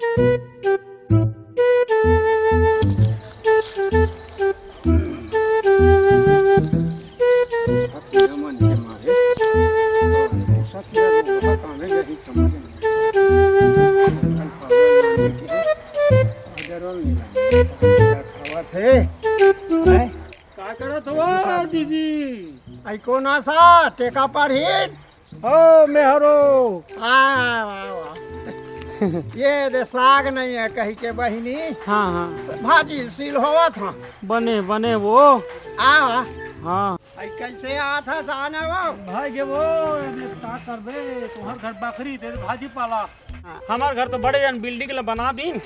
काय करत हो दीदी? ऐको ना सा टेका पर हिट हो मेहरो ये दे साग नहीं है कही के बहिनी हाँ हाँ भाजी सील होवा था बने बने वो आ हाँ आई कैसे आ था जाने वो भाई के वो का कर दे तुम्हार घर बकरी दे भाजी पाला हमार घर तो बड़े जन बिल्डिंग ला बना दीन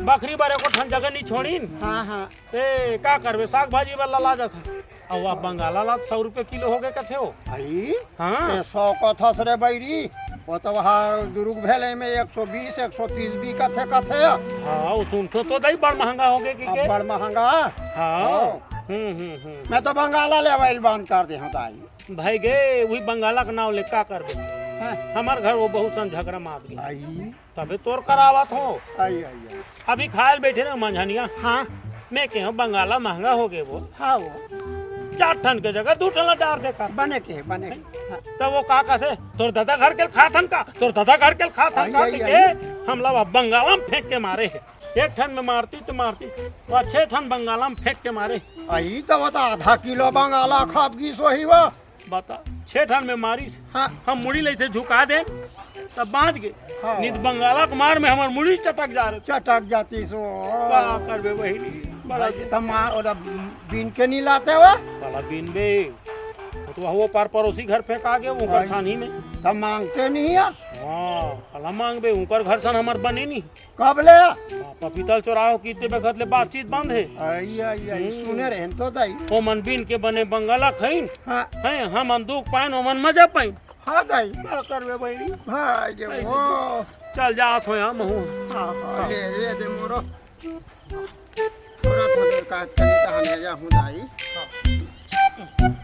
बकरी बारे को ठन जगह नहीं छोड़ीन हाँ हाँ ते का करबे साग भाजी वाला ला जाता अब वह बंगाला ला 100 रुपए किलो हो गए कथे हो आई हाँ 100 को थस रे बैरी वो तो वहाँ दुरुग भेले में 120 130 भी कथे कथे हाँ सुन तो दही बड़ महंगा हो गए के बड़ महंगा हाँ मैं तो बंगाला लेवल बंद कर दे ताई भाई गे वही बंगाला का नाव ले का करबे हमार घर वो बहुत सन झगड़ा मार गया आई तबे तोर करावत हो आई आई अभी खायल बैठे ना मंझनिया हाँ मैं कह बंगाला महंगा हो गए वो हाँ वो 4 टन के जगह 2 टन डाल दे कर बने के हाँ। तब वो का कहते तोर दादा घर के खाथन का तोर दादा घर के खाथन का के हम लोग बंगाला में फेंक के मारे है 1 टन में मारती तो मारती वो 6 टन बंगाला में फेंक के मारे आई तो बता आधा किलो बंगाला खाप की सोही वो बता 6 टन में मारी हाँ हम मुड़ी ले से झुका दे तब बांध गए हाँ। नित बंगाला के मार में हमार मुड़ी चटक जा रहे चटक जाती सो का करबे वही बड़ा और बीन के नहीं लाते हुआ साला बीन बे तो वो पार पड़ोसी घर फेंका गए वो छानी में तब मांगते नहीं है हाँ अला मांग बे ऊपर घर सन हमार बने नहीं कब ले पपीतल चौराहो की बखत ले बातचीत बंद है आई आई आई सुने रहे तो दाई ओ मन बीन के बने बंगाला खाइन हाँ हैं हम दुख पाइन ओ मन मजा पाइन हाँ दाई का करबे बहिनी हाँ ये वो चल जात हो हम हूं हाँ हाँ ले दे मोरो थोड़ा थोड़ा का चली कहानी जा हूँ दाई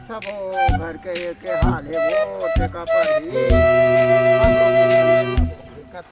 सब घर के एक हाल है वो टेका पर ही